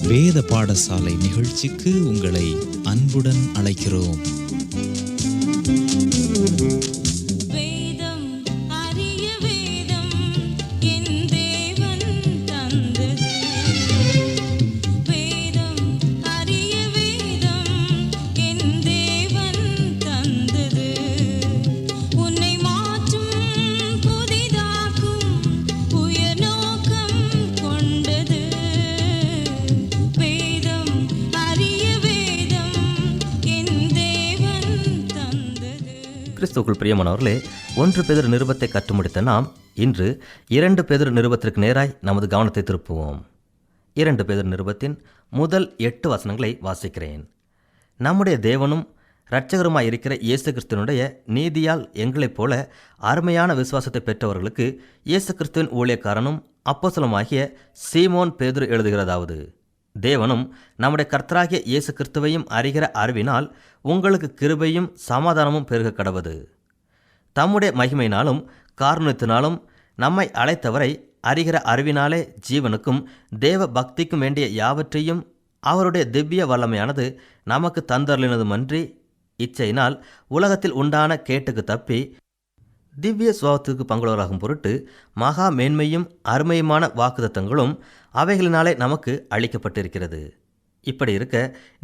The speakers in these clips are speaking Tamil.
வேத பாடசாலை நிகழ்ச்சிக்கு உங்களை அன்புடன் அழைக்கிறோம். வேதம் அறிய வேதம் என் தேவன் தந்தது. வேதம் அறிய வேதம் என் தேவன் தந்தது. உன்னை மாற்றும் புதிதாக்கும் உயர் நோக்கம் கொண்டது. வேதம் அறிய வேதம் என் தேவன் தந்தது. கிறிஸ்துவுக்குள் பிரியமானவர்களே, 1 பேதுரு நிருபத்தை கற்று முடித்த நாம் இன்று 2 பேதுரு நிருபத்திற்கு நேராய் நமது கவனத்தை திருப்புவோம். 2 பேதுரு நிருபத்தின் முதல் 8 வசனங்களை வாசிக்கிறேன். நம்முடைய தேவனும் இரட்சகருமாய் இருக்கிற இயேசு கிறிஸ்துவனுடைய நீதியால் எங்களைப் போல அருமையான விசுவாசத்தை பெற்றவர்களுக்கு இயேசு கிறிஸ்துவின் ஊழியக்காரனும் அப்போஸ்தலனுமாகிய சீமோன் பேதுரு எழுதுகிறதாவது: தேவனும் நம்முடைய கர்த்தராகிய இயேசு கிறிஸ்துவையும் அறிகிற அறிவினால் உங்களுக்கு கிருபையும் சமாதானமும் பெருக கடவது. தம்முடைய மகிமையினாலும் காருண்யத்தினாலும் நம்மை அழைத்தவரை அறிகிற அறிவினாலே ஜீவனுக்கும் தேவ பக்திக்கும் வேண்டிய யாவற்றையும் அவருடைய திவ்ய வல்லமையானது நமக்கு தந்தருளினதுமன்றி இச்சையினால் உலகத்தில் உண்டான கேட்டுக்கு தப்பி திவ்ய சுவாபத்துக்கு பங்குள்ளவராகும் பொருட்டு மகா மேன்மையும் அருமையுமான வாக்குத்தத்தங்களும் அவைகளினாலே நமக்கு அளிக்கப்பட்டிருக்கிறது. இப்படி இருக்க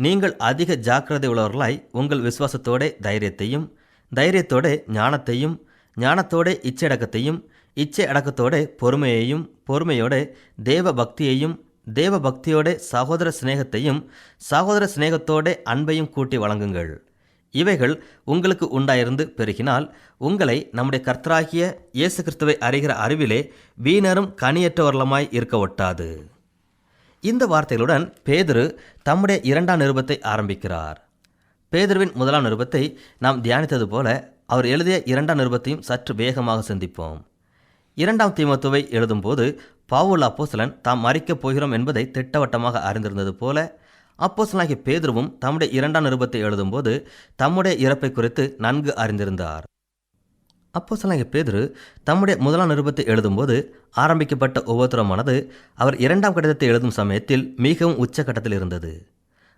நீங்கள் அதிக ஜாக்கிரதை உள்ளவர்களாய் உங்கள் விசுவாசத்தோட தைரியத்தையும், தைரியத்தோட ஞானத்தையும், ஞானத்தோட இச்சை அடக்கத்தோட பொறுமையையும், பொறுமையோட தேவ பக்தியையும், தேவ பக்தியோட சகோதர சிநேகத்தையும், சகோதர சிநேகத்தோட அன்பையும் கூட்டி வழங்குங்கள். இவைகள் உங்களுக்கு உண்டாயிருந்து பெருகினால் உங்களை நம்முடைய கர்த்தராகிய இயேசு கிறிஸ்துவை அறிகிற அறிவிலே வீணரும் கனியற்றவர்களுமாய் இருக்க ஒட்டாது. இந்த வார்த்தைகளுடன் பேதுரு தம்முடைய 2ஆம் நிருபத்தை ஆரம்பிக்கிறார். பேதுருவின் 1ஆம் நிருபத்தை நாம் தியானித்தது போல அவர் எழுதிய 2ஆம் நிருபத்தையும் சற்று வேகமாக சிந்திப்போம். 2ஆம் தீமோத்தேயுவை எழுதும்போது பவுல் அப்போஸ்தலன் தாம் மரிக்கப் போகிறோம் என்பதை திட்டவட்டமாக அறிந்திருந்தது போல அப்போஸ்தலனாகிய பேதுருவும் தம்முடைய 2ஆம் நிருபத்தை எழுதும்போது தம்முடைய இறப்பை குறித்து நன்கு அறிந்திருந்தார். அப்போஸ்தலனாகிய பேதுரு தம்முடைய 1ஆம் நிருபத்தை எழுதும்போது ஆரம்பிக்கப்பட்ட உபத்திரவமானது அவர் 2ஆம் கடிதத்தை எழுதும் சமயத்தில் மிகவும் உச்சகட்டத்தில் இருந்தது.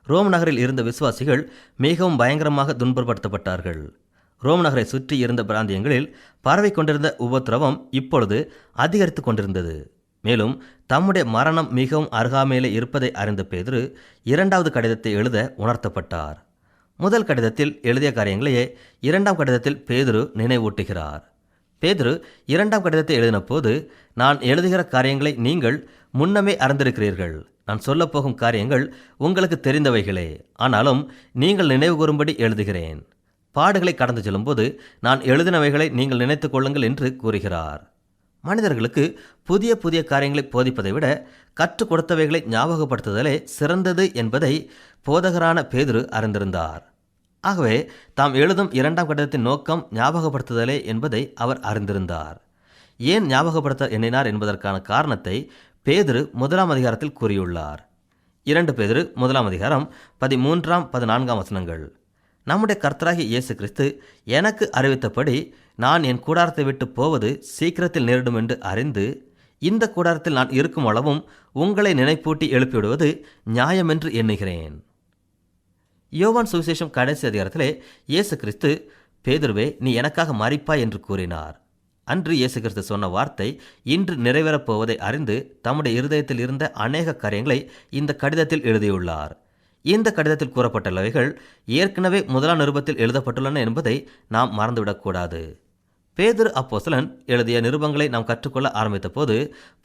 ரோம் நகரில் இருந்த விசுவாசிகள் மிகவும் பயங்கரமாக துன்பப்படுத்தப்பட்டார்கள். ரோம் நகரை சுற்றி இருந்த பிராந்தியங்களில் பரவி கொண்டிருந்த உபத்திரவம் இப்பொழுது அதிகரித்து கொண்டிருந்தது. மேலும் தம்முடைய மரணம் மிகவும் அருகாமையிலே இருப்பதை அறிந்த பேதுரு 2வது கடிதத்தை எழுத உணர்த்தப்பட்டார். முதல் கடிதத்தில் எழுதிய காரியங்களையே 2ஆம் கடிதத்தில் பேதுரு நினைவூட்டுகிறார். பேதுரு 2ஆம் கடிதத்தை எழுதின போது, நான் எழுதுகிற காரியங்களை நீங்கள் முன்னமே அறிந்திருக்கிறீர்கள். நான் சொல்லப்போகும் காரியங்கள் உங்களுக்கு தெரிந்தவைகளே, ஆனாலும் நீங்கள் நினைவு கூறும்படி எழுதுகிறேன். பாடுகளை கடந்து செல்லும்போது நான் எழுதினவைகளை நீங்கள் நினைத்து கொள்ளுங்கள் என்று கூறுகிறார். மனிதர்களுக்கு புதிய புதிய காரியங்களை போதிப்பதை விட கற்றுக் கொடுத்தவைகளை ஞாபகப்படுத்துதலே சிறந்தது என்பதை போதகரான பேதுரு அறிந்திருந்தார். ஆகவே தாம் எழுதும் 2ஆம் கடிதத்தின் நோக்கம் ஞாபகப்படுத்துதலே என்பதை அவர் அறிந்திருந்தார். ஏன் ஞாபகப்படுத்த எண்ணினார் என்பதற்கான காரணத்தை பேதுரு 1ஆம் அதிகாரத்தில் கூறியுள்ளார். 2 பேதுரு 1ஆம் அதிகாரம் 13, 14 வசனங்கள்: நம்முடைய கர்த்தராகிய இயேசு கிறிஸ்து எனக்கு அறிவித்தபடி நான் என் கூடாரத்தை விட்டு போவது சீக்கிரத்தில் நேரிடும் என்று அறிந்து இந்த கூடாரத்தில் நான் இருக்கும் அளவும் உங்களை நினைப்பூட்டி எழுப்பிவிடுவது நியாயமென்று எண்ணுகிறேன். யோவான் சுவிசேஷம் கடைசி அதிகாரத்திலே இயேசு கிறிஸ்து, பேதுருவே, நீ எனக்காக மரிப்பாய் என்று கூறினார். அன்று இயேசு கிறிஸ்து சொன்ன வார்த்தை இன்று நிறைவேறப் போவதை அறிந்து தம்முடைய இருதயத்தில் இருந்த அநேக காரியங்களை இந்த கடிதத்தில் எழுதியுள்ளார். இந்த கடிதத்தில் கூறப்பட்டுள்ளவைகள் ஏற்கனவே 1ஆம் நிருபத்தில் எழுதப்பட்டுள்ளன என்பதை நாம் மறந்துவிடக்கூடாது. பேதுரு அப்போஸ்தலன் எழுதிய நிருபங்களை நாம் கற்றுக்கொள்ள ஆரம்பித்த போது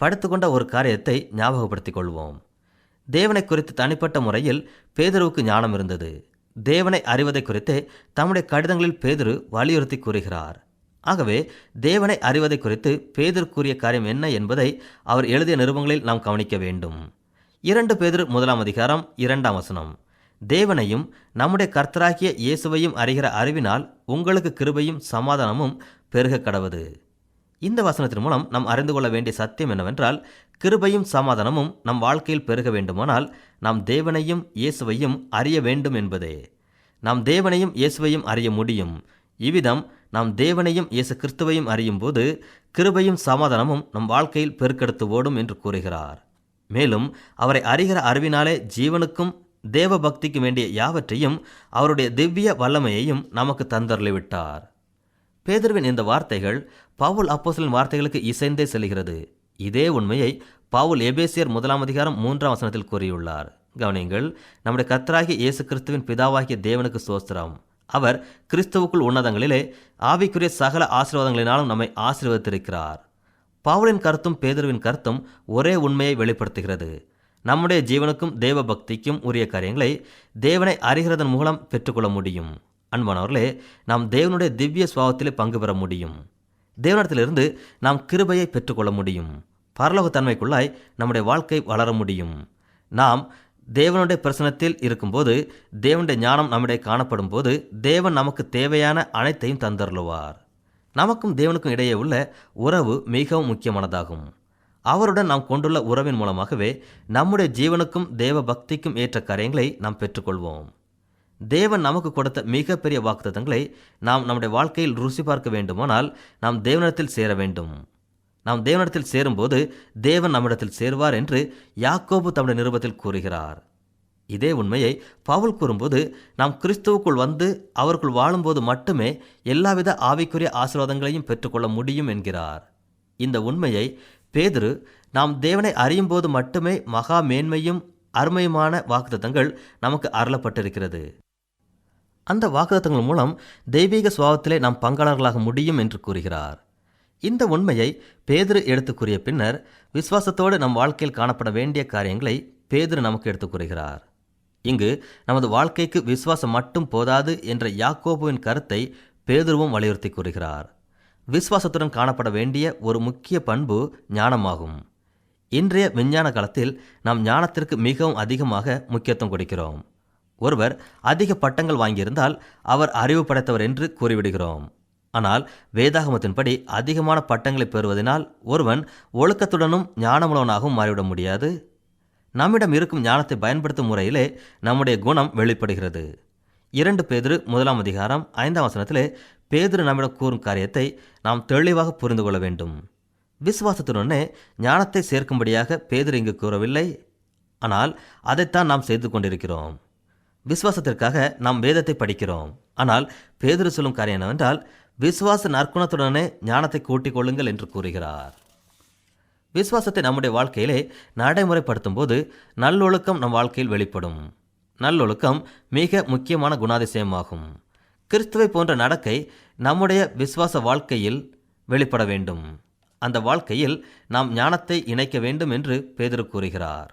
படித்துக்கொண்ட ஒரு காரியத்தை ஞாபகப்படுத்திக் கொள்வோம். தேவனை குறித்து தனிப்பட்ட முறையில் பேதுருவுக்கு ஞானம் இருந்தது. தேவனை அறிவதை குறித்தே தம்முடைய கடிதங்களில் பேதுரு வலியுறுத்தி கூறுகிறார். ஆகவே தேவனை அறிவதை குறித்து பேதுரு கூறிய காரியம் என்ன என்பதை அவர் எழுதிய நிருபங்களில் நாம் கவனிக்க வேண்டும். 2 பேதுரு 1ஆம் அதிகாரம் 2ஆம் வசனம்: தேவனையும் நம்முடைய கர்த்தராகிய இயேசுவையும் அறிகிற அறிவினால் உங்களுக்கு கிருபையும் சமாதானமும் பெருக கடவது. இந்த வசனத்தின் மூலம் நாம் அறிந்து கொள்ள வேண்டிய சத்தியம் என்னவென்றால், கிருபையும் சமாதானமும் நம் வாழ்க்கையில் பெருக வேண்டுமானால் நாம் தேவனையும் இயேசுவையும் அறிய வேண்டும் என்பதே. நாம் தேவனையும் இயேசுவையும் அறிய முடியும். இவ்விதம் நாம் தேவனையும் இயேசு கிறிஸ்துவையும் அறியும் போது கிருபையும் சமாதானமும் நம் வாழ்க்கையில் பெருக்கெடுத்து ஓடும் என்று கூறுகிறார். மேலும் அவரை அறிகிற அறிவினாலே ஜீவனுக்கும் தேவ பக்திக்கு வேண்டிய யாவற்றையும் அவருடைய திவ்ய வல்லமையையும் நமக்கு தந்தருளிவிட்டார். பேதுருவின் இந்த வார்த்தைகள் பவுல் அப்போஸ்தலன் வார்த்தைகளுக்கு இசைந்தே செல்கிறது. இதே உண்மையை பவுல் எபேசியர் 1:3 கூறியுள்ளார். கவனியுங்கள், நம்முடைய கர்த்தராகிய இயேசு கிறிஸ்துவின் பிதாவாகிய தேவனுக்கு ஸ்தோத்திரம். அவர் கிறிஸ்துவுக்குள் உன்னதங்களிலே ஆவிக்குரிய சகல ஆசீர்வாதங்களினாலும் நம்மை ஆசீர்வதித்திருக்கிறார். பவுலின் கருத்தும் பேதுருவின் கருத்தும் ஒரே உண்மையை வெளிப்படுத்துகிறது. நம்முடைய ஜீவனுக்கும் தேவ பக்திக்கும் உரிய காரியங்களை தேவனை அறிகிறதன் மூலம் பெற்றுக்கொள்ள முடியும். அன்பானவர்களே, நாம் தேவனுடைய திவ்ய சுபாவத்திலே பங்கு பெற முடியும். தேவனிடத்திலிருந்து நாம் கிருபையை பெற்றுக்கொள்ள முடியும். பரலோக தன்மைக்குள்ளாய் நம்முடைய வாழ்க்கை வளர முடியும். நாம் தேவனுடைய பிரசனத்தில் இருக்கும்போது, தேவனுடைய ஞானம் நம்முடைய காணப்படும் போது, தேவன் நமக்கு தேவையான அனைத்தையும் தந்தருளுவார். நமக்கும் தேவனுக்கும் இடையே உள்ள உறவு மிகவும் முக்கியமானதாகும். அவருடன் நாம் கொண்டுள்ள உறவின் மூலமாகவே நம்முடைய ஜீவனுக்கும் தேவ பக்திக்கும் ஏற்ற காரியங்களை நாம் பெற்றுக்கொள்வோம். தேவன் நமக்கு கொடுத்த மிகப்பெரிய வாக்குத்தத்தங்களை நாம் நம்முடைய வாழ்க்கையில் ருசி பார்க்க வேண்டுமானால் நாம் தேவனிடத்தில் சேர வேண்டும். நாம் தேவனிடத்தில் சேரும்போது தேவன் நம்மிடத்தில் சேருவார் என்று யாக்கோபு தம்முடைய நிருபத்தில் கூறுகிறார். இதே உண்மையை பவுல் கூறும்போது, நாம் கிறிஸ்துவுக்குள் வந்து அவருக்குள் வாழும்போது மட்டுமே எல்லாவித ஆவிக்குரிய ஆசீர்வாதங்களையும் பெற்றுக்கொள்ள முடியும் என்கிறார். இந்த உண்மையை பேதுரு நாம் தேவனை அறியும் போது மட்டுமே மகா மேன்மையும் அருமையுமான வாக்குத்தத்தங்கள் நமக்கு அருளப்பட்டிருக்கிறது. அந்த வாக்குத்தத்தங்கள் மூலம் தெய்வீக சுபாவத்திலே நாம் பங்காளர்களாக முடியும் என்று கூறுகிறார். இந்த உண்மையை பேதுரு எடுத்து கூறிய பின்னர் விசுவாசத்தோடு நம் வாழ்க்கையில் காணப்பட வேண்டிய காரியங்களை பேதுரு நமக்கு எடுத்து கூறுகிறார். இங்கு நமது வாழ்க்கைக்கு விசுவாசம் மட்டும் போதாது என்ற யாக்கோபுவின் கருத்தை பேதுருவும் வலியுறுத்தி கூறுகிறார். விசுவாசத்துடன் காணப்பட வேண்டிய ஒரு முக்கிய பண்பு ஞானமாகும். இன்றைய விஞ்ஞான காலத்தில் நாம் ஞானத்திற்கு மிகவும் அதிகமாக முக்கியத்துவம் கொடுக்கிறோம். ஒருவர் அதிக பட்டங்கள் வாங்கியிருந்தால் அவர் அறிவு படைத்தவர் என்று கூறிவிடுகிறோம். ஆனால் வேதாகமத்தின்படி அதிகமான பட்டங்களை பெறுவதனால் ஒருவன் ஒழுக்கத்துடனும் ஞானமுள்ளவனாகவும் மாறிவிட முடியாது. நம்மிடம் இருக்கும் ஞானத்தை பயன்படுத்தும் முறையிலே நம்முடைய குணம் வெளிப்படுகிறது. 2 பேதுரு 1:5 பேதுரு நம்மிடம் கூறும் காரியத்தை நாம் தெளிவாக புரிந்து கொள்ள வேண்டும். விசுவாசத்துடனே ஞானத்தை சேர்க்கும்படியாக பேதுரு இங்கு கூறவில்லை, ஆனால் அதைத்தான் நாம் செய்து கொண்டிருக்கிறோம். விசுவாசத்திற்காக நாம் வேதத்தை படிக்கிறோம். ஆனால் பேதுரு சொல்லும் காரியம் என்னவென்றால், விசுவாச நற்குணத்துடனே ஞானத்தை கூட்டிக் கொள்ளுங்கள் என்று கூறுகிறார். விசுவாசத்தை நம்முடைய வாழ்க்கையிலே நடைமுறைப்படுத்தும் போது நல்லொழுக்கம் நம் வாழ்க்கையில் வெளிப்படும். நல்லொழுக்கம் மிக முக்கியமான குணாதிசயமாகும். கிறிஸ்துவை போன்ற நடக்கை நம்முடைய விசுவாச வாழ்க்கையில் வெளிப்பட வேண்டும். அந்த வாழ்க்கையில் நாம் ஞானத்தை இணைக்க வேண்டும் என்று பேதுரு கூறுகிறார்.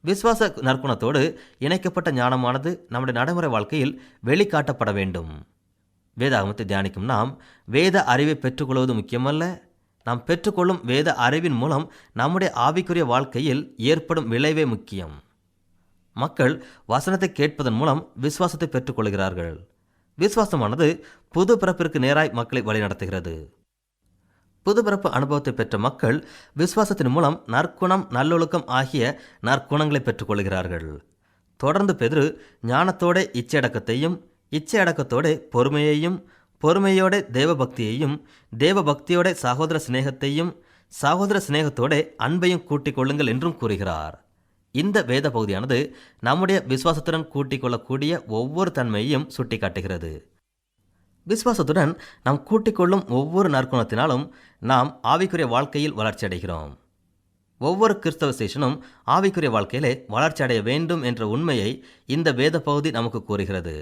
விசுவாச நற்குணத்தோடு இணைக்கப்பட்ட ஞானமானது நம்முடைய நடைமுறை வாழ்க்கையில் வெளிக்காட்டப்பட வேண்டும். வேதாகமத்தை தியானிக்கும் நாம் வேத அறிவை பெற்றுக்கொள்வது முக்கியமல்ல, நாம் பெற்றுக்கொள்ளும் வேத அறிவின் மூலம் நம்முடைய ஆவிக்குரிய வாழ்க்கையில் ஏற்படும் விளைவே முக்கியம். மக்கள் வசனத்தை கேட்பதன் மூலம் விசுவாசத்தை பெற்றுக்கொள்கிறார்கள். விசுவாசமானது புது பிறப்பிற்கு நேராய் மக்களை வழிநடத்துகிறது. புதுபிறப்பு அனுபவத்தை பெற்ற மக்கள் விசுவாசத்தின் மூலம் நற்குணம், நல்லொழுக்கம் ஆகிய நற்குணங்களை பெற்றுக்கொள்கிறார்கள். தொடர்ந்து பேதுரு ஞானத்தோட இச்சையடக்கத்தையும், இச்சையடக்கத்தோட பொறுமையையும், பொறுமையோட தேவபக்தியையும், தேவபக்தியோட சகோதர சிநேகத்தையும், சகோதர சிநேகத்தோட அன்பையும் கூட்டிக் கொள்ளுங்கள் என்றும் கூறுகிறார். இந்த வேத பகுதியானது நம்முடைய விசுவாசத்துடன் கூட்டிக் கொள்ளக்கூடிய ஒவ்வொரு தன்மையையும் சுட்டி காட்டுகிறது. விசுவாசத்துடன் நாம் கூட்டிக்கொள்ளும் ஒவ்வொரு நற்குணத்தினாலும் நாம் ஆவிக்குரிய வாழ்க்கையில் வளர்ச்சி அடைகிறோம். ஒவ்வொரு கிறிஸ்தவ சேஷனும் ஆவிக்குரிய வாழ்க்கையிலே வளர்ச்சி அடைய வேண்டும் என்ற உண்மையை இந்த வேத பகுதி நமக்கு கூறுகிறது.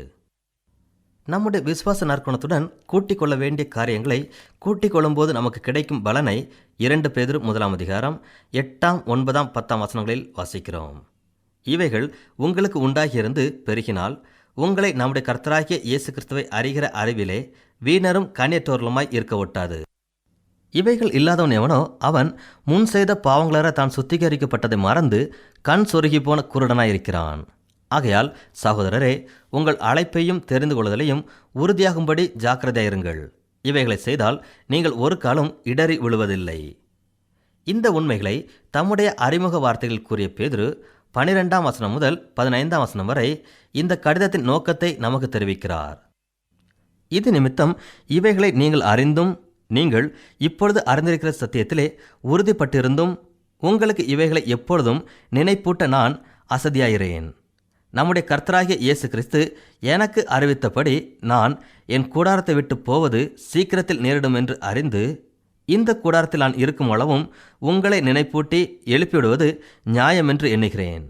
நம்முடைய விசுவாச நற்குணத்துடன் கூட்டிக் கொள்ள வேண்டிய காரியங்களை கூட்டிக் கொள்ளும்போது நமக்கு கிடைக்கும் பலனை 2 பேதுரு 1:8, 8, 9, 10 வாசிக்கிறோம். இவைகள் உங்களுக்கு உண்டாகியிருந்து பெருகினால் உங்களை நம்முடைய கர்த்தராகிய இயேசு கிறிஸ்துவை அறிகிற அறிவிலே வீணரும் கண்ணியற்றோர்களுமாய் இருக்க ஒட்டாது. இவைகள் இல்லாதவன் எவனோ அவன் முன் செய்த பாவங்களற தான் சுத்திகரிக்கப்பட்டதை மறந்து கண் சொருகி போன குருடனாயிருக்கிறான். ஆகையால் சகோதரரே, உங்கள் அழைப்பையும் தெரிந்து கொள்ளுதலையும் உறுதியாகும்படி ஜாக்கிரதையாயிருங்கள். இவைகளை செய்தால் நீங்கள் ஒரு காலம் இடறி விழுவதில்லை. இந்த உண்மைகளை தம்முடைய அறிமுக வார்த்தைகள் கூறிய பேதுரு 12 முதல் 15 வரை இந்த கடிதத்தின் நோக்கத்தை நமக்கு தெரிவிக்கிறார். இது நிமித்தம் இவைகளை நீங்கள் அறிந்தும், நீங்கள் இப்பொழுது அறிந்திருக்கிற சத்தியத்திலே உறுதிப்பட்டிருந்தும் உங்களுக்கு இவைகளை எப்பொழுதும் நினைப்பூட்ட நான் அசதியாயிறேன். நம்முடைய கர்த்தராகிய இயேசு கிறிஸ்து எனக்கு அறிவித்தபடி நான் என் கூடாரத்தை விட்டு போவது சீக்கிரத்தில் நேரிடும் என்று அறிந்து இந்த கூடாரத்தில் நான் இருக்கும் அளவும் உங்களை நினைப்பூட்டி எழுப்பிவிடுவது நியாயமென்று எண்ணுகிறேன்.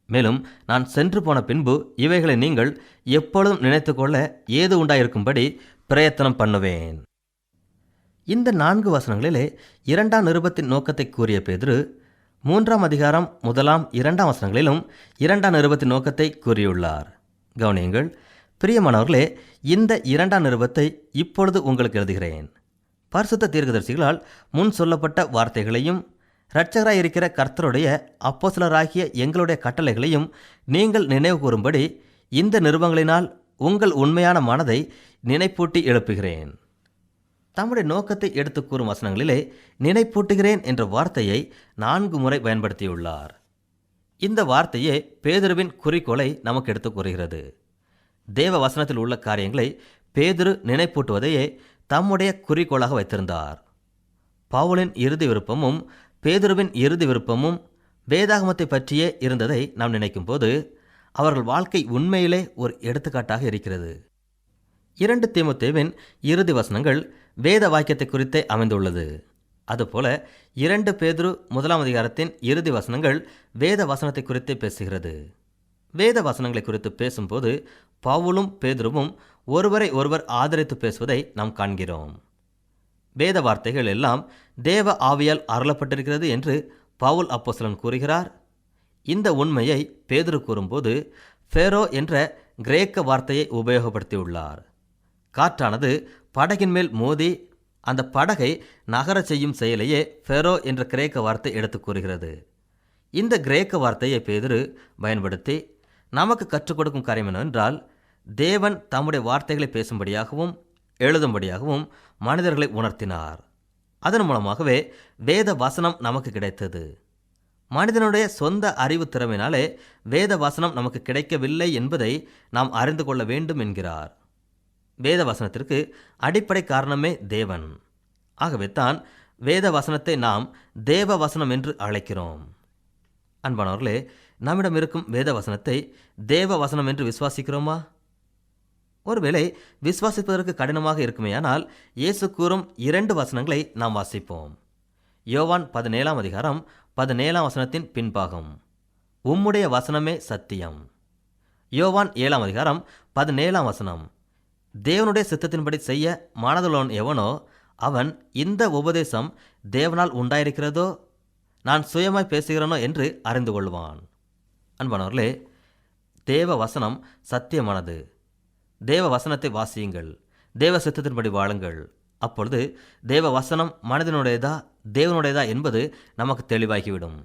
மேலும் நான் சென்று போன பின்பு இவைகளை நீங்கள் எப்பொழுதும் நினைத்து கொள்ள ஏது உண்டாயிருக்கும்படி பிரயத்தனம் பண்ணுவேன். இந்த 4 வசனங்களிலே 2ஆம் நிருபத்தின் நோக்கத்தை கூறிய பேதுரு 3ஆம் அதிகாரம் 1, 2 வசனங்களிலும் 2ஆம் நிருபத்தின் நோக்கத்தை கூறியுள்ளார். கவனியுங்கள் பிரியமானவர்களே, இந்த 2ஆம் நிருபத்தை இப்பொழுது உங்களுக்கு எழுதுகிறேன். பரிசுத்த தீர்க்கதரிசிகளால் முன் சொல்லப்பட்ட வார்த்தைகளையும் இரட்சகராய் இருக்கிற கர்த்தருடைய அப்போஸ்தலராகிய எங்களுடைய கட்டளைகளையும் நீங்கள் நினைவு கூறும்படி இந்த நிருபங்களினால் உங்கள் உண்மையான மனதை நினைப்பூட்டி எழுப்புகிறேன். தம்முடைய நோக்கத்தை எடுத்து கூறும் வசனங்களிலே நினைப்பூட்டுகிறேன் என்ற வார்த்தையை 4 முறை பயன்படுத்தியுள்ளார். இந்த வார்த்தையே பேதுருவின் குறிக்கோளை நமக்கு எடுத்து கூறுகிறது. தேவ வசனத்தில் உள்ள காரியங்களை பேதுரு நினைப்பூட்டுவதையே தம்முடைய குறிக்கோளாக வைத்திருந்தார். பவுலின் இறுதி விருப்பமும் பேதுருவின் இறுதி விருப்பமும் வேதாகமத்தை பற்றியே இருந்ததை நாம் நினைக்கும் போது அவர்கள் வாழ்க்கை உண்மையிலே ஒரு எடுத்துக்காட்டாக இருக்கிறது. 2 தீமோத்தேயுவின் இறுதி வசனங்கள் வேத வாக்கியத்தை குறித்தே அமைந்துள்ளது. அதுபோல 2 பேதுரு 1ஆம் அதிகாரத்தின் இறுதி வசனங்கள் வேத வசனத்தை குறித்தே பேசுகிறது. வேத வசனங்களை குறித்து பேசும்போது பவுலும் பேதுருவும் ஒருவரை ஒருவர் ஆதரித்து பேசுவதை நாம் காண்கிறோம். வேத வார்த்தைகள் எல்லாம் தேவ ஆவியால் அருளப்பட்டிருக்கிறது என்று பவுல் அப்போஸ்தலன் கூறுகிறார். இந்த உண்மையை பேதுரு கூறும்போது ஃபேரோ என்ற கிரேக்க வார்த்தையை உபயோகப்படுத்தியுள்ளார். காற்றானது படகின் மேல் மோதி அந்த படகை நகரச் செய்யும் செயலையே ஃபேரோ என்ற கிரேக்க வார்த்தை எடுத்து கூறுகிறது. இந்த கிரேக்க வார்த்தையை பேதுரு பயன்படுத்தி நமக்கு கற்றுக் கொடுக்கும் காரியம் என்னவென்றால், தேவன் தம்முடைய வார்த்தைகளை பேசும்படியாகவும் எழுதும்படியாகவும் மனிதர்களை உணர்த்தினார். அதன் மூலமாகவே வேத வசனம் நமக்கு கிடைத்தது. மனிதனுடைய சொந்த அறிவு திறமையினாலே வேத வசனம் நமக்கு கிடைக்கவில்லை என்பதை நாம் அறிந்து கொள்ள வேண்டும் என்கிறார். வேத வசனத்திற்கு அடிப்படை காரணமே தேவன். ஆகவே தான் வேத வசனத்தை நாம் தேவ வசனம் என்று அழைக்கிறோம். அன்பானவர்களே, நம்மிடம் இருக்கும் வேத வசனத்தை தேவ வசனம் என்று விசுவாசிக்கிறோமா? ஒருவேளை விசுவாசிப்பதற்கு கடினமாக இருக்குமேயானால் இயேசு கூறும் 2 வசனங்களை நாம் வாசிப்போம். யோவான் 17ஆம் அதிகாரம் 17ஆம் வசனத்தின் பின்பாகம், உம்முடைய வசனமே சத்தியம். யோவான் 7ஆம் அதிகாரம் 17ஆம் வசனம், தேவனுடைய சித்தத்தின்படி செய்ய மனதுள்ளவன் எவனோ அவன் இந்த உபதேசம் தேவனால் உண்டாயிருக்கிறதோ நான் சுயமாய் பேசுகிறேனோ என்று அறிந்து கொள்வான். அன்பானவர்களே, தேவ வசனம் சத்தியமானது. தேவ வசனத்தை வாசியுங்கள், தேவ சித்தத்தின்படி வாழுங்கள். அப்பொழுது தேவ வசனம் மனிதனுடையதா தேவனுடையதா என்பது நமக்கு தெளிவாகிவிடும்.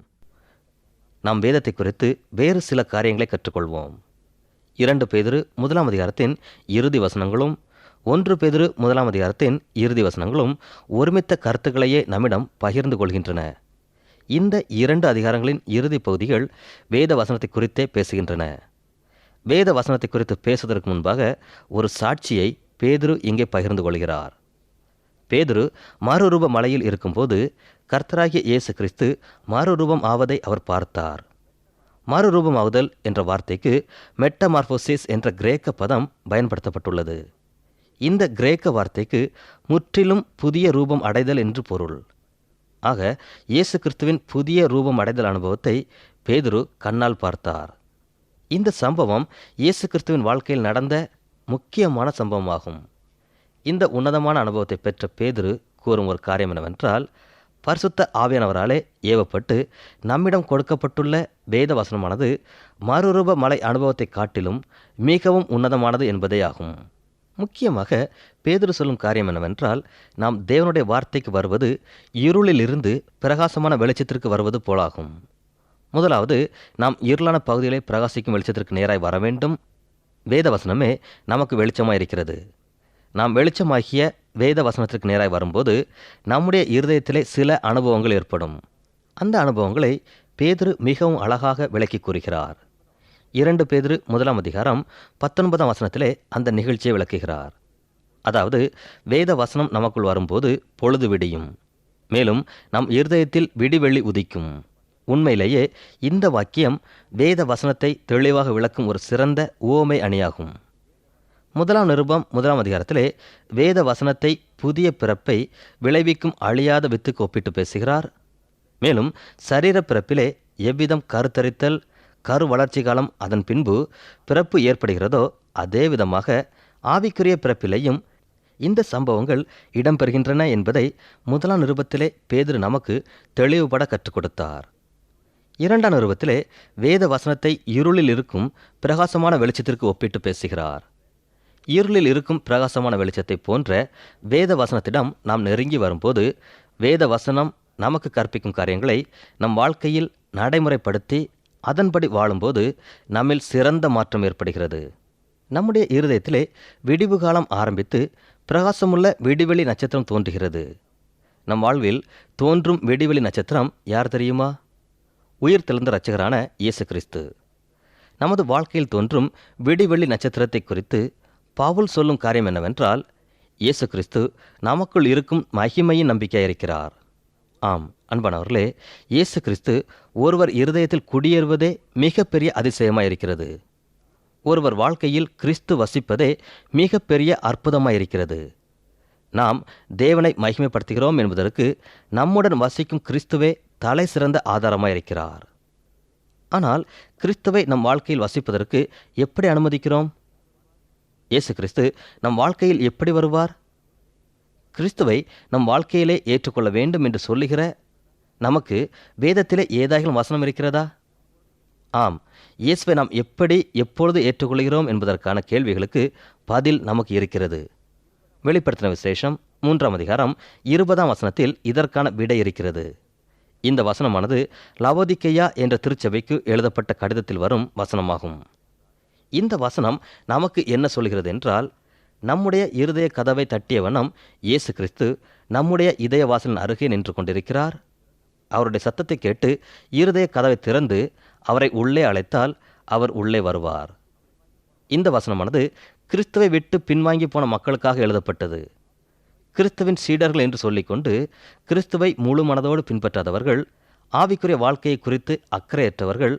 நாம் வேதத்தை குறித்து வேறு சில காரியங்களை கற்றுக்கொள்வோம். 2 பேதுரு 1ஆம் அதிகாரத்தின் இறுதி வசனங்களும் 1 பேதுரு 1ஆம் அதிகாரத்தின் இறுதி வசனங்களும் ஒருமித்த கருத்துக்களையே நம்மிடம் பகிர்ந்து கொள்கின்றன. இந்த 2 அதிகாரங்களின் இறுதி பகுதிகள் வேத வசனத்தை குறித்தே பேசுகின்றன. வேத வசனத்தை குறித்து பேசுவதற்கு முன்பாக ஒரு சாட்சியை பேதுரு இங்கே பகிர்ந்து கொள்கிறார். பேதுரு மறுரூப மலையில் இருக்கும்போது கர்த்தராகிய இயேசு கிறிஸ்து மறுரூபம் ஆவதை அவர் பார்த்தார். மறுரூபம் ஆகுதல் என்ற வார்த்தைக்கு மெட்டமார்போசிஸ் என்ற கிரேக்க பதம் பயன்படுத்தப்பட்டுள்ளது. இந்த கிரேக்க வார்த்தைக்கு முற்றிலும் புதிய ரூபம் அடைதல் என்று பொருள். ஆக இயேசு கிறிஸ்துவின் புதிய ரூபம் அடைதல் அனுபவத்தை பேதுரு கண்ணால் பார்த்தார். இந்த சம்பவம் இயேசு கிறிஸ்துவின் வாழ்க்கையில் நடந்த முக்கியமான சம்பவமாகும். இந்த உன்னதமான அனுபவத்தை பெற்ற பேதுரு கூறும் ஒரு காரியம் என்னவென்றால், பரிசுத்த ஆவியானவராலே ஏவப்பட்டு நம்மிடம் கொடுக்கப்பட்டுள்ள வேத வசனமானது மறுரூப மலை அனுபவத்தை காட்டிலும் மிகவும் உன்னதமானது என்பதே ஆகும். முக்கியமாக பேதுரு சொல்லும் காரியம் என்னவென்றால், நாம் தேவனுடைய வார்த்தைக்கு வருவது இருளிலிருந்து பிரகாசமான வெளிச்சத்திற்கு வருவது போலாகும். முதலாவது, நாம் இருளான பகுதிகளை பிரகாசிக்கும் வெளிச்சத்திற்கு நேராய் வர வேண்டும். வேத வசனமே நமக்கு வெளிச்சமாக இருக்கிறது. நாம் வெளிச்சமாகிய வேத வசனத்திற்கு நேராய் வரும்போது நம்முடைய இருதயத்திலே சில அனுபவங்கள் ஏற்படும். அந்த அனுபவங்களை பேதுரு மிகவும் அழகாக விளக்கி கூறுகிறார். 2 பேதுரு 1ஆம் அதிகாரம் 19ஆம் வசனத்திலே அந்த நிகழ்ச்சியை விளக்குகிறார். அதாவது, வேத வசனம் நமக்குள் வரும்போது பொழுது விடியும், மேலும் நம் இருதயத்தில் விடிவெள்ளி உதிக்கும். உண்மையிலேயே இந்த வாக்கியம் வேத வசனத்தை தெளிவாக விளக்கும் ஒரு சிறந்த உவமை அணியாகும். 1 நிருபம் 1 அதிகாரத்திலே வேத வசனத்தை புதிய பிறப்பை விளைவிக்கும் அழியாத வித்துக்கு ஒப்பிட்டு பேசுகிறார். மேலும் சரீர பிறப்பிலே எவ்விதம் கருத்தரித்தல், கரு வளர்ச்சி காலம், அதன் பின்பு பிறப்பு ஏற்படுகிறதோ அதே விதமாக ஆவிக்குரிய பிறப்பிலேயும் இந்த சம்பவங்கள் இடம்பெறுகின்றன என்பதை 1 நிருபத்திலே பேதுரு நமக்கு தெளிவுபட கற்றுக் கொடுத்தார். 2 நிருபத்திலே வேத வசனத்தை இருளில் இருக்கும் பிரகாசமான வெளிச்சத்திற்கு ஒப்பிட்டு பேசுகிறார். இருளில் இருக்கும் பிரகாசமான வெளிச்சத்தை போன்ற வேத வசனத்திடம் நாம் நெருங்கி வரும்போது வேத வசனம் நமக்கு கற்பிக்கும் காரியங்களை நம் வாழ்க்கையில் நடைமுறைப்படுத்தி அதன்படி வாழும்போது நம்மில் சிறந்த மாற்றம் ஏற்படுகிறது. நம்முடைய இருதயத்திலே விடிவு காலம் ஆரம்பித்து பிரகாசமுள்ள விடிவெளி நட்சத்திரம் தோன்றுகிறது. நம் வாழ்வில் தோன்றும் விடிவெளி நட்சத்திரம் யார் தெரியுமா? உயிர் தெழுந்த இரட்சகரான இயேசு கிறிஸ்து. நமது வாழ்க்கையில் தோன்றும் விடிவெளி நட்சத்திரத்தை குறித்து பவுல் சொல்லும் காரியம் என்னவென்றால், இயேசு கிறிஸ்து நமக்குள் இருக்கும் மகிமையின் நம்பிக்கையாயிருக்கிறார். ஆம் அன்பானவர்களே, இயேசு கிறிஸ்து ஒருவர் இருதயத்தில் குடியேறுவதே மிகப்பெரிய அதிசயமாயிருக்கிறது. ஒருவர் வாழ்க்கையில் கிறிஸ்து வசிப்பதே மிகப்பெரிய அற்புதமாயிருக்கிறது. நாம் தேவனை மகிமைப்படுத்துகிறோம் என்பதற்கு நம்முடன் வசிக்கும் கிறிஸ்துவே தலை சிறந்த ஆதாரமாயிருக்கிறார். ஆனால் கிறிஸ்துவை நம் வாழ்க்கையில் வசிப்பதற்கு எப்படி அனுமதிக்கிறோம்? இயேசு கிறிஸ்து நம் வாழ்க்கையில் எப்படி வருவார்? கிறிஸ்துவை நம் வாழ்க்கையிலே ஏற்றுக்கொள்ள வேண்டும் என்று சொல்லுகிற நமக்கு வேதத்திலே ஏதாகிலும் வசனம் இருக்கிறதா? ஆம், இயேசுவை நாம் எப்படி எப்பொழுது ஏற்றுக்கொள்கிறோம் என்பதற்கான கேள்விகளுக்கு பதில் நமக்கு இருக்கிறது. வெளிப்படுத்தின விசேஷம் 3 அதிகாரம் 20 வசனத்தில் இதற்கான விடை இருக்கிறது. இந்த வசனமானது லவோதிக்கேயா என்ற திருச்சபைக்கு எழுதப்பட்ட கடிதத்தில் வரும் வசனமாகும். இந்த வசனம் நமக்கு என்ன சொல்கிறது என்றால், நம்முடைய இருதய கதவை தட்டிய வண்ணம் இயேசு கிறிஸ்து நம்முடைய இதய வாசலின் அருகே நின்று கொண்டிருக்கிறார். அவருடைய சத்தத்தை கேட்டு இருதய கதவை திறந்து அவரை உள்ளே அழைத்தால் அவர் உள்ளே வருவார். இந்த வசனமானது கிறிஸ்துவை விட்டு பின்வாங்கி போன மக்களுக்காக எழுதப்பட்டது. கிறிஸ்துவின் சீடர்கள் என்று சொல்லிக்கொண்டு கிறிஸ்துவை முழு மனதோடு பின்பற்றாதவர்கள், ஆவிக்குரிய வாழ்க்கையை குறித்து அக்கறையற்றவர்கள்,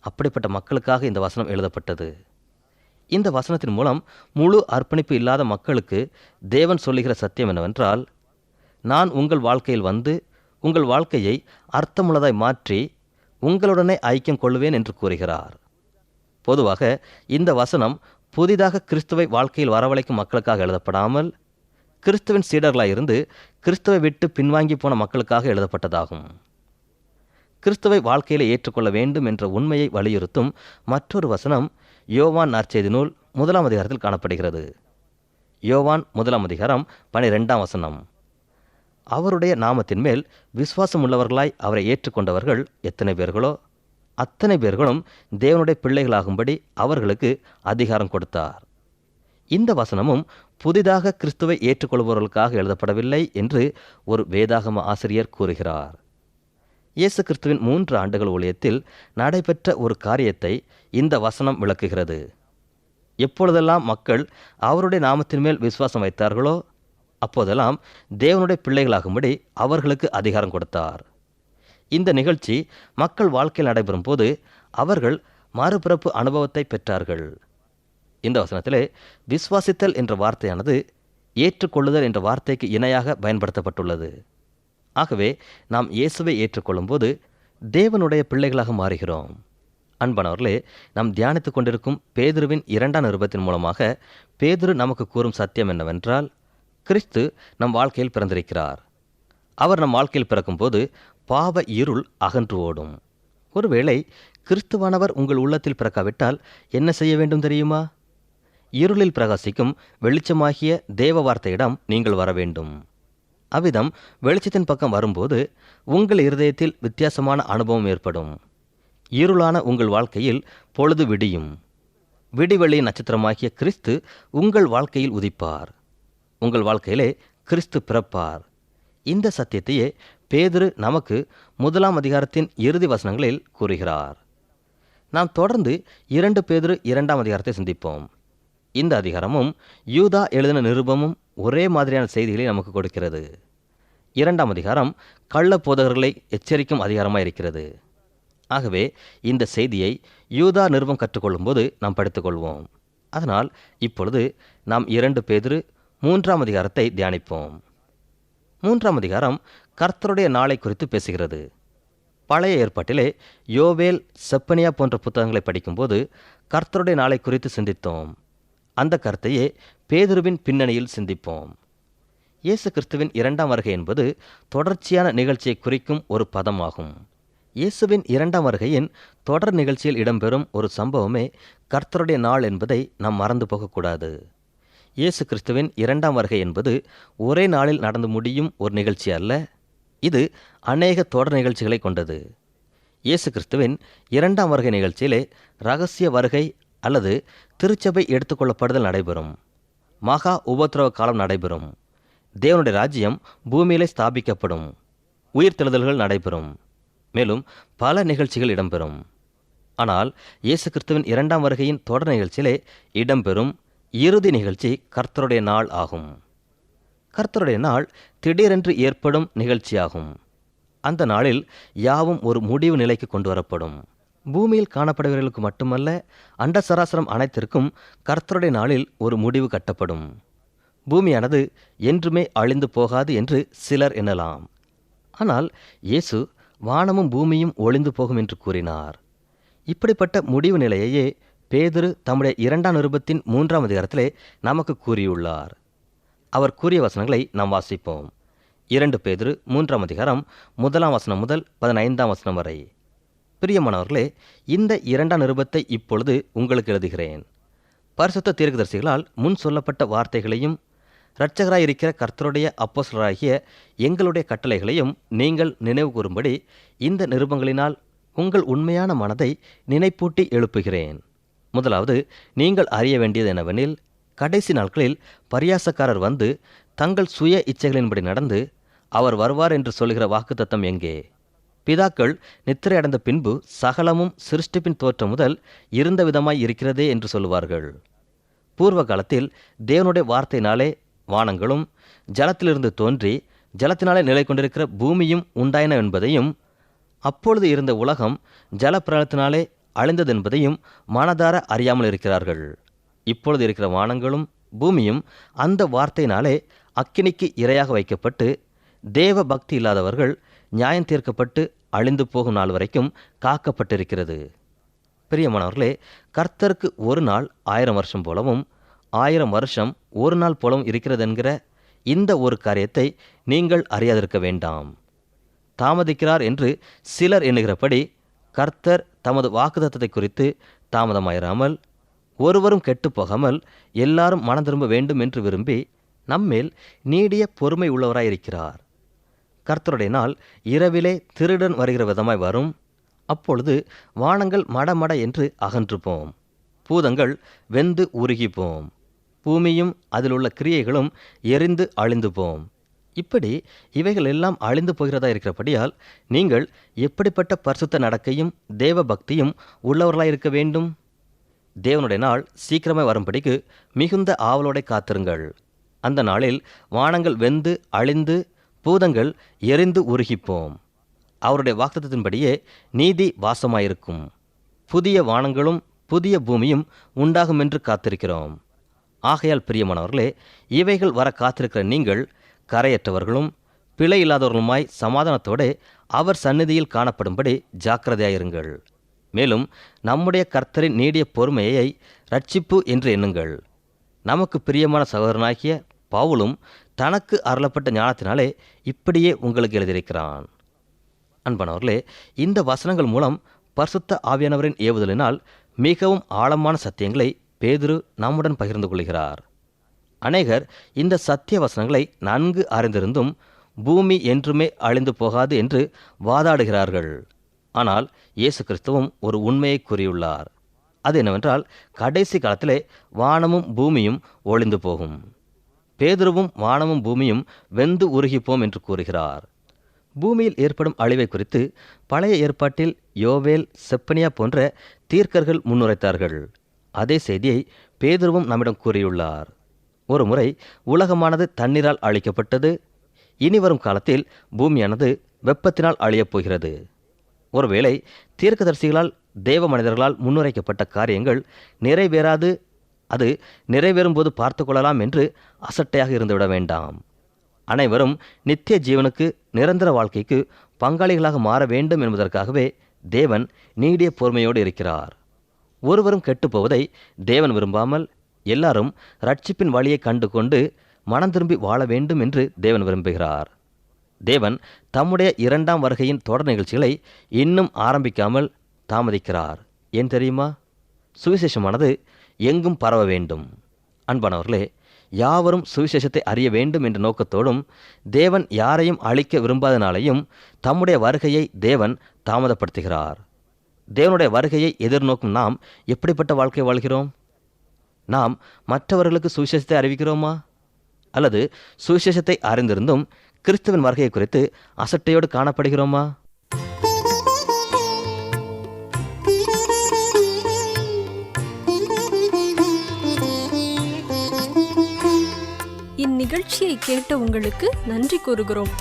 அப்படிப்பட்ட மக்களுக்காக இந்த வசனம் எழுதப்பட்டது. இந்த வசனத்தின் மூலம் முழு அர்ப்பணிப்பு இல்லாத மக்களுக்கு தேவன் சொல்லுகிற சத்தியம் என்னவென்றால், நான் உங்கள் வாழ்க்கையில் வந்து உங்கள் வாழ்க்கையை அர்த்தமுள்ளதாய் மாற்றி உங்களுடனே ஐக்கியம் கொள்ளுவேன் என்று கூறுகிறார். பொதுவாக இந்த வசனம் புதிதாக கிறிஸ்துவை வாழ்க்கையில் வரவழைக்கும் மக்களுக்காக எழுதப்படாமல் கிறிஸ்துவின் சீடர்களாயிருந்து கிறிஸ்துவை விட்டு பின்வாங்கி போன மக்களுக்காக எழுதப்பட்டதாகும். கிறிஸ்துவை வாழ்க்கையில் ஏற்றுக்கொள்ள வேண்டும் என்ற உண்மையை வலியுறுத்தும் மற்றொரு வசனம் யோவான் நற்செய்தி நூல் 1 அதிகாரத்தில் காணப்படுகிறது. யோவான் 1 அதிகாரம் 12 வசனம். அவருடைய நாமத்தின் மேல் விசுவாசம் உள்ளவர்களாய் அவரை ஏற்றுக்கொண்டவர்கள் எத்தனை பேர்களோ அத்தனை பேர்களும் தேவனுடைய பிள்ளைகளாகும்படி அவர்களுக்கு அதிகாரம் கொடுத்தார். இந்த வசனமும் புதிதாக கிறிஸ்துவை ஏற்றுக்கொள்பவர்களுக்காக எழுதப்படவில்லை என்று ஒரு வேதாகம ஆசிரியர் கூறுகிறார். இயேசு கிறிஸ்துவின் 3 ஆண்டுகள் ஊழியத்தில் நடைபெற்ற ஒரு காரியத்தை இந்த வசனம் விளக்குகிறது. எப்பொழுதெல்லாம் மக்கள் அவருடைய நாமத்தின் மேல் விசுவாசம் வைத்தார்களோ அப்போதெல்லாம் தேவனுடைய பிள்ளைகளாகும்படி அவர்களுக்கு அதிகாரம் கொடுத்தார். இந்த நிகழ்ச்சி மக்கள் வாழ்க்கையில் நடைபெறும் போது அவர்கள் மறுபிறப்பு அனுபவத்தை பெற்றார்கள். இந்த வசனத்திலே விசுவாசித்தல் என்ற வார்த்தையானது ஏற்றுக்கொள்ளுதல் என்ற வார்த்தைக்கு இணையாக பயன்படுத்தப்பட்டுள்ளது. ஆகவே நாம் இயேசுவை ஏற்றுக்கொள்ளும் போது தேவனுடைய பிள்ளைகளாக மாறுகிறோம். அன்பானவர்களே, நாம் தியானித்துக் கொண்டிருக்கும் பேதுருவின் 2 நிருபத்தின் மூலமாக பேதுரு நமக்கு கூறும் சத்தியம் என்னவென்றால், கிறிஸ்து நம் வாழ்க்கையில் பிறந்திருக்கிறார். அவர் நம் வாழ்க்கையில் பிறக்கும்போது பாவ இருள் அகன்று ஓடும். ஒருவேளை கிறிஸ்துவானவர் உங்கள் உள்ளத்தில் பிறக்காவிட்டால் என்ன செய்ய வேண்டும் தெரியுமா? இருளில் பிரகாசிக்கும் வெளிச்சமாகிய தேவ வார்த்தையிடம் நீங்கள் வர வேண்டும். அவ்விதம் வெளிச்சத்தின் பக்கம் வரும்போது உங்கள் இருதயத்தில் வித்தியாசமான அனுபவம் ஏற்படும். இருளான உங்கள் வாழ்க்கையில் பொழுது விடியும். விடிவெளி நட்சத்திரமாகிய கிறிஸ்து உங்கள் வாழ்க்கையில் உதிப்பார். உங்கள் வாழ்க்கையிலே கிறிஸ்து பிறப்பார். இந்த சத்தியத்தையே பேதுரு நமக்கு 1 அதிகாரத்தின் இறுதி வசனங்களில் கூறுகிறார். நாம் தொடர்ந்து 2 பேதுரு 2 அதிகாரத்தை சிந்திப்போம். இந்த அதிகாரமும் யூதா எழுதின நிருபமும் ஒரே மாதிரியான செய்திகளை நமக்கு கொடுக்கிறது. 2 அதிகாரம் கள்ள போதகர்களை எச்சரிக்கும் அதிகாரமாக இருக்கிறது. ஆகவே இந்த செய்தியை யூதா நிருபம் கற்றுக்கொள்ளும்போது நாம் படித்துக்கொள்வோம். அதனால் இப்பொழுது நாம் 2 பேதுரு 3ஆம் அதிகாரத்தை தியானிப்போம். 3ஆம் அதிகாரம் கர்த்தருடைய நாளை குறித்து பேசுகிறது. பழைய ஏற்பாட்டிலே யோவேல், செப்பனியா போன்ற புத்தகங்களை படிக்கும்போது கர்த்தருடைய நாளை குறித்து சிந்தித்தோம். அந்த கருத்தையே பேதுருவின் பின்னணியில் சிந்திப்போம். இயேசு கிறிஸ்துவின் 2ஆம் வருகை என்பது தொடர்ச்சியான நிகழ்ச்சியை குறிக்கும் ஒரு பதமாகும். இயேசுவின் 2ஆம் வருகையின் தொடர் நிகழ்ச்சியில் இடம்பெறும் ஒரு சம்பவமே கர்த்தருடைய நாள் என்பதை நாம் மறந்து போகக்கூடாது. இயேசு கிறிஸ்துவின் 2ஆம் வருகை என்பது ஒரே நாளில் நடந்து முடியும் ஒரு நிகழ்ச்சி அல்ல. இது அநேக தொடர் நிகழ்ச்சிகளை கொண்டது. இயேசு கிறிஸ்துவின் 2ஆம் வருகை நிகழ்ச்சியிலே இரகசிய வருகை அல்லது திருச்சபை எடுத்துக்கொள்ளப்படுதல் நடைபெறும். மகா உபத்திரவ காலம் நடைபெறும். தேவனுடைய ராஜ்யம் பூமியிலே ஸ்தாபிக்கப்படும். உயிர்த்தெழுதல்கள் நடைபெறும். மேலும் பல நிகழ்ச்சிகள் இடம்பெறும். ஆனால் இயேசு கிறிஸ்துவின் 2ஆம் வருகையின் தொடர் நிகழ்ச்சியிலே இடம்பெறும் இறுதி நிகழ்ச்சி கர்த்தருடைய நாள் ஆகும். கர்த்தருடைய நாள் திடீரென்று ஏற்படும் நிகழ்ச்சியாகும். அந்த நாளில் யாவும் ஒரு முடிவு நிலைக்கு கொண்டு வரப்படும். பூமியில் காணப்படுபவர்களுக்கு மட்டுமல்ல, அண்ட சராசரம் அனைத்திற்கும் கர்த்தருடைய நாளில் ஒரு முடிவு கட்டப்படும். பூமியானது என்றுமே அழிந்து போகாது என்று சிலர் எண்ணலாம். ஆனால் இயேசு வானமும் பூமியும் ஒளிந்து போகும் என்று கூறினார். இப்படிப்பட்ட முடிவு நிலையையே பேதுரு தம்முடைய 2ஆம் நிருபத்தின் 3ஆம் அதிகாரத்திலே நமக்கு கூறியுள்ளார். அவர் கூறிய வசனங்களை நாம் வாசிப்போம். 2 பேதுரு 3ஆம் அதிகாரம் 1ஆம் வசனம் முதல் 15ஆம் வசனம் வரை. பிரியமானவர்களே, இந்த 2ஆம் நிருபத்தை இப்பொழுது உங்களுக்கு எழுதுகிறேன். பரிசுத்த தீர்க்கதரிசிகளால் முன் சொல்லப்பட்ட வார்த்தைகளையும் இரட்சகராயிருக்கிற கர்த்தருடைய அப்போஸ்தலராகிய எங்களுடைய கட்டளைகளையும் நீங்கள் நினைவு கூறும்படி இந்த நிருபங்களினால் உங்கள் உண்மையான மனதை நினைப்பூட்டி எழுப்புகிறேன். முதலாவது, நீங்கள் அறிய வேண்டியது என்னவெனில், கடைசி நாட்களில் பரியாசக்காரர் வந்து தங்கள் சுய இச்சைகளின்படி நடந்து அவர் வருவார் என்று சொல்கிற வாக்குத்தத்தம் எங்கே? பிதாக்கள் நித்திரை அடைந்த பின்பு சகலமும் சிருஷ்டிப்பின் தோற்றம் முதல் இருந்த விதமாய் இருக்கிறதே என்று சொல்லுவார்கள். பூர்வ காலத்தில் தேவனுடைய வார்த்தையினாலே வானங்களும் ஜலத்திலிருந்து தோன்றி ஜலத்தினாலே நிலை கொண்டிருக்கிற பூமியும் உண்டாயின என்பதையும், அப்பொழுது இருந்த உலகம் ஜலப்பிரளயத்தினாலே அழிந்தது என்பதையும் மனதார அறியாமல் இருக்கிறார்கள். இப்பொழுது இருக்கிற வானங்களும் பூமியும் அந்த வார்த்தையினாலே அக்கினிக்கு இரையாக வைக்கப்பட்டு தேவ பக்தி இல்லாதவர்கள் நியாயம் தீர்க்கப்பட்டு அழிந்து போகும் நாள் வரைக்கும் காக்கப்பட்டிருக்கிறது. பிரியமானவர்களே, கர்த்தருக்கு ஒரு நாள் 1000 வருஷம் போலவும் 1000 வருஷம் ஒரு நாள் போலவும் இருக்கிறது என்கிற இந்த ஒரு காரியத்தை நீங்கள் அறியாதிருக்க வேண்டாம். தாமதிக்கிறார் என்று சிலர் எண்ணுகிறபடி கர்த்தர் தமது வாக்குத்தத்தத்தை குறித்து தாமதமாயிராமல், ஒருவரும் கெட்டு போகாமல் எல்லாரும் மனம் திரும்ப வேண்டும் என்று விரும்பி நம்மேல் நீடிய பொறுமை உள்ளவராயிருக்கிறார். கர்த்தருடைய நாள் இரவிலே திருடன் வருகிற விதமாய் வரும். அப்பொழுது வானங்கள் மடமட என்று அகன்று போம், பூதங்கள் வெந்து உருகி போம், பூமியும் அதிலுள்ள கிரியைகளும் எரிந்து அழிந்து போம். இப்படி இவைகள் எல்லாம் அழிந்து போகிறதா இருக்கிறபடியால் நீங்கள் எப்படிப்பட்ட பரிசுத்த நடக்கையும் தேவ பக்தியும் உள்ளவர்களாயிருக்க வேண்டும்? தேவனுடைய நாள் சீக்கிரமே வரும்படிக்கு மிகுந்த ஆவலோட காத்திருங்கள். அந்த நாளில் வானங்கள் வெந்து அழிந்து பூதங்கள் எரிந்து உருகிப்போம். அவருடைய வாக்குத்தத்தின்படியே நீதி வாசமாயிருக்கும். புதிய வானங்களும் புதிய பூமியும் உண்டாகும் என்று காத்திருக்கிறோம். ஆகையால் பிரியமானவர்களே, இவைகள் வர காத்திருக்கிற நீங்கள் கரையற்றவர்களும் பிழை இல்லாதவர்களுமாய் சமாதானத்தோடு அவர் சந்நிதியில் காணப்படும்படி ஜாக்கிரதையாயிருங்கள். மேலும் நம்முடைய கர்த்தரின் நீடிய பொறுமையை இரட்சிப்பு என்று எண்ணுங்கள். நமக்கு பிரியமான சகோதரனாகிய பவுலும் தனக்கு அருளப்பட்ட ஞானத்தினாலே இப்படியே உங்களுக்கு எழுதியிருக்கிறான். அன்பானவர்களே, இந்த வசனங்கள் மூலம் பரிசுத்த ஆவியானவரின் ஏவுதலினால் மிகவும் ஆழமான சத்தியங்களை பேதுரு நம்முடன் பகிர்ந்து கொள்கிறார். அநேகர் இந்த சத்திய வசனங்களை நன்கு அறிந்திருந்தும் பூமி என்றுமே அழிந்து போகாது என்று வாதாடுகிறார்கள். ஆனால் இயேசு கிறிஸ்துவும் ஒரு உண்மையை கூறியுள்ளார். அது என்னவென்றால், கடைசி காலத்திலே வானமும் பூமியும் ஒளிந்து போகும். பேதுருவும் வானமும் பூமியும் வெந்து உருகிப்போம் என்று கூறுகிறார். பூமியில் ஏற்படும் அழிவை குறித்து பழைய ஏற்பாட்டில் யோவேல், செப்பனியா போன்ற தீர்க்கர்கள் முன்னுரைத்தார்கள். அதே செய்தியை பேதுருவும் நம்மிடம் கூறியுள்ளார். ஒரு முறை உலகமானது தண்ணீரால் அழிக்கப்பட்டது. இனி வரும் காலத்தில் பூமியானது வெப்பத்தினால் அழியப் போகிறது. ஒருவேளை தீர்க்கதரிசிகளால் தேவ மனிதர்களால் முன்னுரைக்கப்பட்ட காரியங்கள் நிறைவேறாது, அது நிறைவேறும்போது பார்த்து கொள்ளலாம் என்று அசட்டையாக இருந்துவிட வேண்டாம். அனைவரும் நித்திய ஜீவனுக்கு, நிரந்தர வாழ்க்கைக்கு பங்காளிகளாக மாற வேண்டும் என்பதற்காகவே தேவன் நீடிய பொறுமையோடு இருக்கிறார். ஒருவரும் கெட்டுப்போவதை தேவன் விரும்பாமல் எல்லாரும் ரட்சிப்பின் வழியை கண்டு கொண்டு மனம் திரும்பி வாழ வேண்டும் என்று தேவன் விரும்புகிறார். தேவன் தம்முடைய 2ஆம் வருகையின் தொடர் நிகழ்ச்சிகளை இன்னும் ஆரம்பிக்காமல் தாமதிக்கிறார். ஏன் தெரியுமா? சுவிசேஷமானது எங்கும் பரவ வேண்டும். அன்பானவர்களே, யாவரும் சுவிசேஷத்தை அறிய வேண்டும் என்ற நோக்கத்தோடும் தேவன் யாரையும் அழிக்க விரும்பாதனாலையும் தம்முடைய வருகையை தேவன் தாமதப்படுத்துகிறார். தேவனுடைய வருகையை எதிர்நோக்கும் நாம் எப்படிப்பட்ட வாழ்க்கை வாழ்கிறோம்? நாம் மற்றவர்களுக்கு சுவிசேஷத்தை அறிவிக்கிறோமா? அல்லது சுவிசேஷத்தை அறிந்திருந்தும் கிறிஸ்துவின் வருகையை குறித்து அசட்டையோடு காணப்படுகிறோமா? இந்நிகழ்ச்சியை கேட்ட உங்களுக்கு நன்றி கூறுகிறோம்.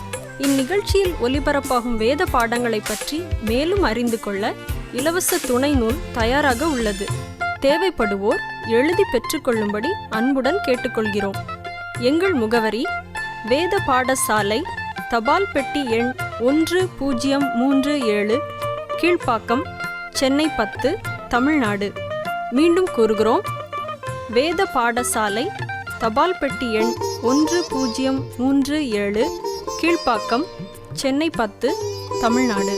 இந்நிகழ்ச்சியில் ஒலிபரப்பாகும் வேத பாடங்களை பற்றி மேலும் அறிந்து கொள்ள இலவச துணை நூல் தயாராக உள்ளது. தேவைப்படுவோர் எழுதி பெற்றுக்கொள்ளும்படி அன்புடன் கேட்டுக்கொள்கிறோம். எங்கள் முகவரி: வேத பாடசாலை, தபால் பெட்டி எண் 1037, கீழ்ப்பாக்கம், சென்னை 10, தமிழ்நாடு. மீண்டும் கூறுகிறோம், வேத பாடசாலை, தபால் பெட்டி எண் 1037, கீழ்ப்பாக்கம், சென்னை 10, தமிழ்நாடு.